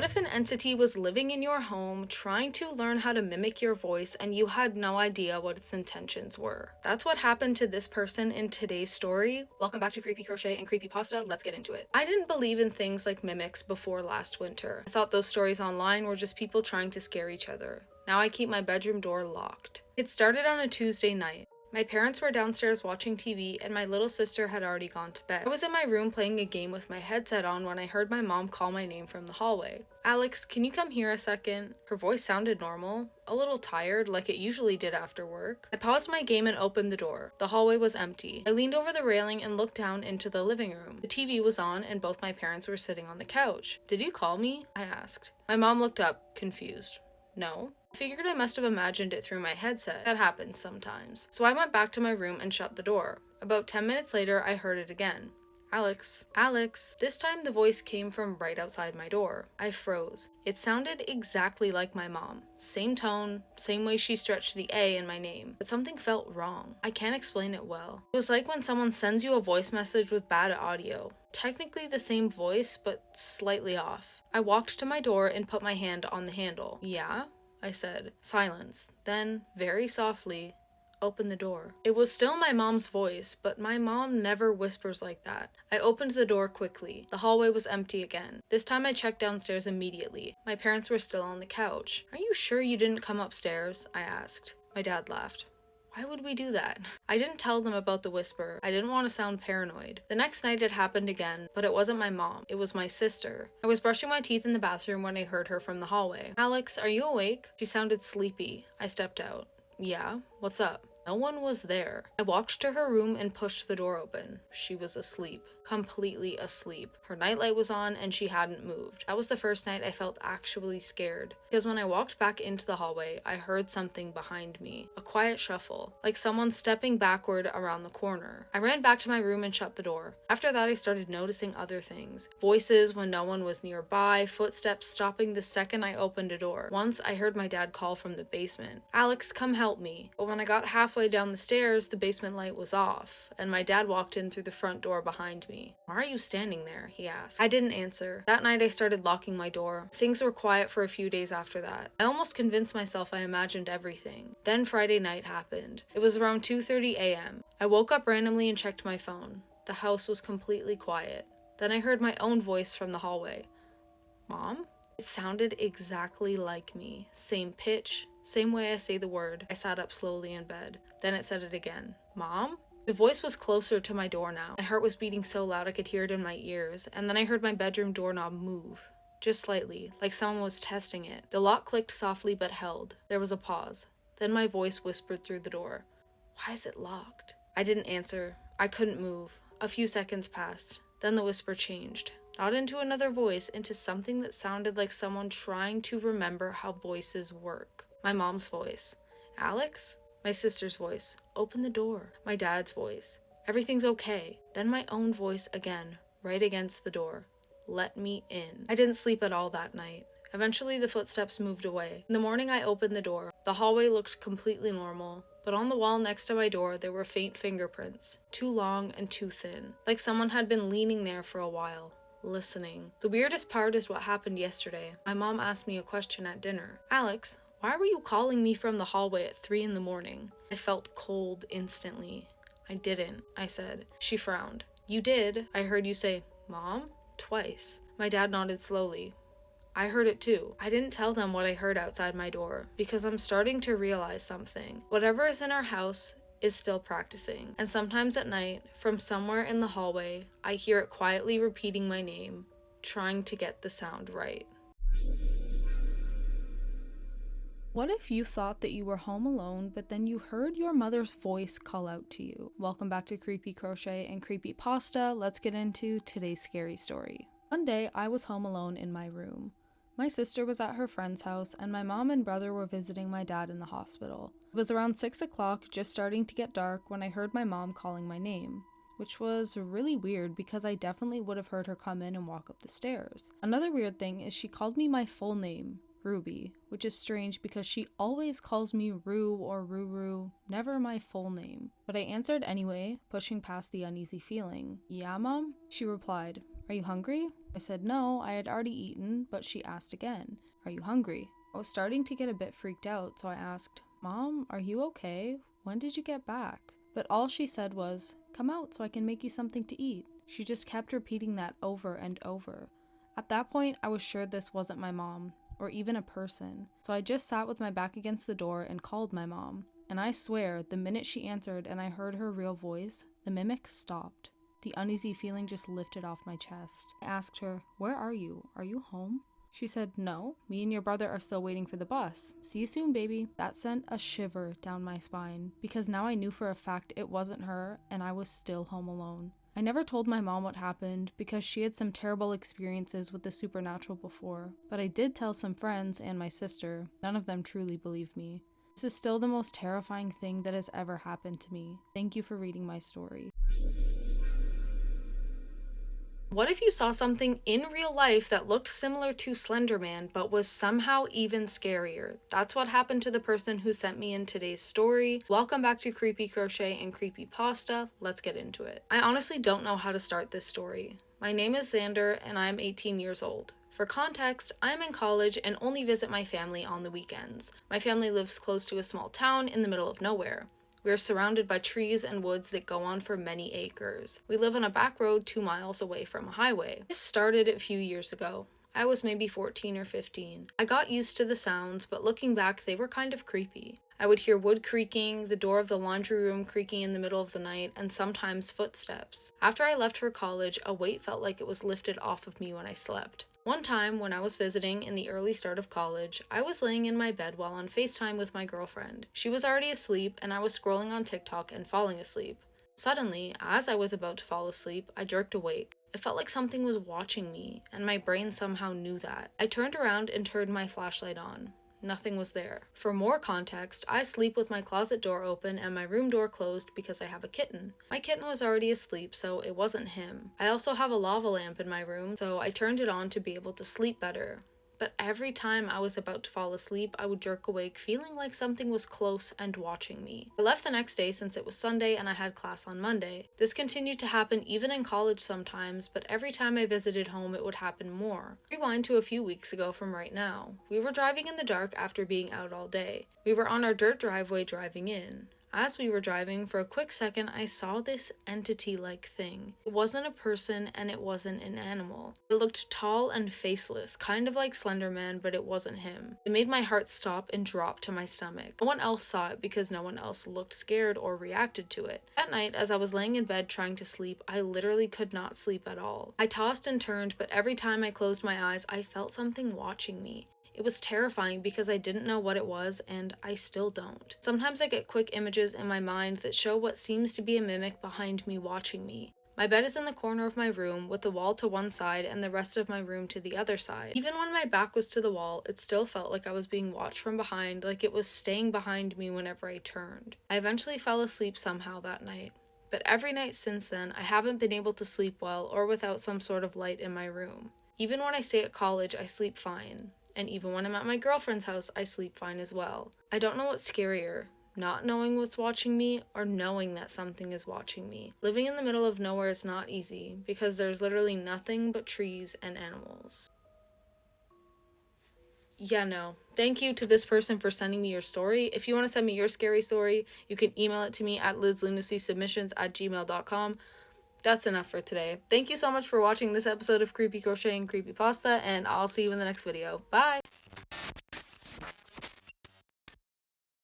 What if an entity was living in your home, trying to learn how to mimic your voice, and you had no idea what its intentions were? That's what happened to this person in today's story. Welcome back to Creepy Crochet and Creepypasta. Let's get into it. I didn't believe in things like mimics before last winter. I thought those stories online were just people trying to scare each other. Now I keep my bedroom door locked. It started on a Tuesday night. My parents were downstairs watching TV, and my little sister had already gone to bed. I was in my room playing a game with my headset on when I heard my mom call my name from the hallway. "Alex, can you come here a second?" Her voice sounded normal, a little tired, like it usually did after work. I paused my game and opened the door. The hallway was empty. I leaned over the railing and looked down into the living room. The TV was on, and both my parents were sitting on the couch. "Did you call me?" I asked. My mom looked up, confused. "No." I figured I must have imagined it through my headset. That happens sometimes. So I went back to my room and shut the door. About 10 minutes later, I heard it again. "Alex, Alex." This time the voice came from right outside my door. I froze. It sounded exactly like my mom. Same tone, same way she stretched the A in my name. But something felt wrong. I can't explain it well. It was like when someone sends you a voice message with bad audio. Technically the same voice, but slightly off. I walked to my door and put my hand on the handle. "Yeah?" I said. Silence. Then, very softly, "Open the door." It was still my mom's voice, but my mom never whispers like that. I opened the door quickly. The hallway was empty again. This time I checked downstairs immediately. My parents were still on the couch. "Are you sure you didn't come upstairs?" I asked. My dad laughed. "Why would we do that?" I didn't tell them about the whisper. I didn't want to sound paranoid. The next night it happened again, but it wasn't my mom. It was my sister. I was brushing my teeth in the bathroom when I heard her from the hallway. "Alex, are you awake?" She sounded sleepy. I stepped out. "Yeah, what's up?" No one was there. I walked to her room and pushed the door open. She was asleep. Completely asleep. Her nightlight was on and she hadn't moved. That was the first night I felt actually scared. Because when I walked back into the hallway, I heard something behind me. A quiet shuffle. Like someone stepping backward around the corner. I ran back to my room and shut the door. After that I started noticing other things. Voices when no one was nearby. Footsteps stopping the second I opened a door. Once I heard my dad call from the basement. "Alex, come help me." But when I got halfway down the stairs, the basement light was off, and my dad walked in through the front door behind me. "Why are you standing there?" he asked. I didn't answer. That night I started locking my door. Things were quiet for a few days after that. I almost convinced myself I imagined everything. Then Friday night happened. It was around 2:30 a.m. I woke up randomly and checked my phone. The house was completely quiet. Then I heard my own voice from the hallway. "Mom?" It sounded exactly like me. Same pitch, same way I say the word. I sat up slowly in bed. Then it said it again. "Mom?" The voice was closer to my door now. My heart was beating so loud I could hear it in my ears, and then I heard my bedroom doorknob move. Just slightly, like someone was testing it. The lock clicked softly but held. There was a pause. Then my voice whispered through the door. "Why is it locked?" I didn't answer. I couldn't move. A few seconds passed. Then the whisper changed. Not into another voice, into something that sounded like someone trying to remember how voices work. My mom's voice. "Alex?" My sister's voice. "Open the door." My dad's voice. "Everything's okay." Then my own voice again, right against the door. "Let me in." I didn't sleep at all that night. Eventually the footsteps moved away. In the morning I opened the door. The hallway looked completely normal, but on the wall next to my door there were faint fingerprints, too long and too thin, like someone had been leaning there for a while, listening. The weirdest part is what happened yesterday. My mom asked me a question at dinner. "Alex, why were you calling me from the hallway at 3 in the morning?" I felt cold instantly. "I didn't," I said. She frowned. "You did. I heard you say, 'Mom?' Twice." My dad nodded slowly. "I heard it too." I didn't tell them what I heard outside my door, because I'm starting to realize something. Whatever is in our house is still practicing, and sometimes at night, from somewhere in the hallway, I hear it quietly repeating my name, trying to get the sound right. What if you thought that you were home alone, but then you heard your mother's voice call out to you? Welcome back to Creepy Crochet and Creepypasta. Let's get into today's scary story. One day, I was home alone in my room. My sister was at her friend's house, and my mom and brother were visiting my dad in the hospital. It was around 6 o'clock, just starting to get dark, when I heard my mom calling my name, which was really weird because I definitely would have heard her come in and walk up the stairs. Another weird thing is she called me my full name, Ruby, which is strange because she always calls me Rue or Ruru, never my full name. But I answered anyway, pushing past the uneasy feeling. "Yeah, Mom?" She replied, "Are you hungry?" I said no, I had already eaten, but she asked again, "Are you hungry?" I was starting to get a bit freaked out, so I asked, "Mom, are you okay? When did you get back?" But all she said was, "Come out so I can make you something to eat." She just kept repeating that over and over. At that point, I was sure this wasn't my mom, or even a person, so I just sat with my back against the door and called my mom. And I swear, the minute she answered and I heard her real voice, the mimic stopped. The uneasy feeling just lifted off my chest. I asked her, "Where are you? Are you home?" She said, "No, me and your brother are still waiting for the bus. See you soon, baby." That sent a shiver down my spine, because now I knew for a fact it wasn't her and I was still home alone. I never told my mom what happened because she had some terrible experiences with the supernatural before, but I did tell some friends and my sister. None of them truly believed me. This is still the most terrifying thing that has ever happened to me. Thank you for reading my story. What if you saw something in real life that looked similar to Slender Man but was somehow even scarier? That's what happened to the person who sent me in today's story. Welcome back to Creepy Crochet and Creepypasta. Let's get into it. I honestly don't know how to start this story. My name is Xander and I'm 18 years old. For context, I'm in college and only visit my family on the weekends. My family lives close to a small town in the middle of nowhere. We are surrounded by trees and woods that go on for many acres. We live on a back road 2 miles away from a highway. This started a few years ago. I was maybe 14 or 15. I got used to the sounds, but looking back, they were kind of creepy. I would hear wood creaking, the door of the laundry room creaking in the middle of the night, and sometimes footsteps. After I left for college, a weight felt like it was lifted off of me when I slept. One time, when I was visiting in the early start of college, I was laying in my bed while on FaceTime with my girlfriend. She was already asleep, and I was scrolling on TikTok and falling asleep. Suddenly, as I was about to fall asleep, I jerked awake. It felt like something was watching me, and my brain somehow knew that. I turned around and turned my flashlight on. Nothing was there. For more context, I sleep with my closet door open and my room door closed because I have a kitten. My kitten was already asleep, so it wasn't him. I also have a lava lamp in my room, so I turned it on to be able to sleep better. But every time I was about to fall asleep, I would jerk awake feeling like something was close and watching me. I left the next day since it was Sunday and I had class on Monday. This continued to happen even in college sometimes, but every time I visited home it would happen more. Rewind to a few weeks ago from right now. We were driving in the dark after being out all day. We were on our dirt driveway driving in. As we were driving, for a quick second, I saw this entity-like thing. It wasn't a person and it wasn't an animal. It looked tall and faceless, kind of like Slender Man, but it wasn't him. It made my heart stop and drop to my stomach. No one else saw it because no one else looked scared or reacted to it. At night, as I was laying in bed trying to sleep, I literally could not sleep at all. I tossed and turned, but every time I closed my eyes, I felt something watching me. It was terrifying because I didn't know what it was, and I still don't. Sometimes I get quick images in my mind that show what seems to be a mimic behind me watching me. My bed is in the corner of my room, with the wall to one side and the rest of my room to the other side. Even when my back was to the wall, it still felt like I was being watched from behind, like it was staying behind me whenever I turned. I eventually fell asleep somehow that night. But every night since then, I haven't been able to sleep well or without some sort of light in my room. Even when I stay at college, I sleep fine. And even when I'm at my girlfriend's house, I sleep fine as well. I don't know what's scarier, not knowing what's watching me or knowing that something is watching me. Living in the middle of nowhere is not easy because there's literally nothing but trees and animals. Yeah, no. Thank you to this person for sending me your story. If you want to send me your scary story, you can email it to me at lydslunacysubmisions@gmail.com. That's enough for today. Thank you so much for watching this episode of Creepy Crochet and Creepypasta, and I'll see you in the next video. Bye!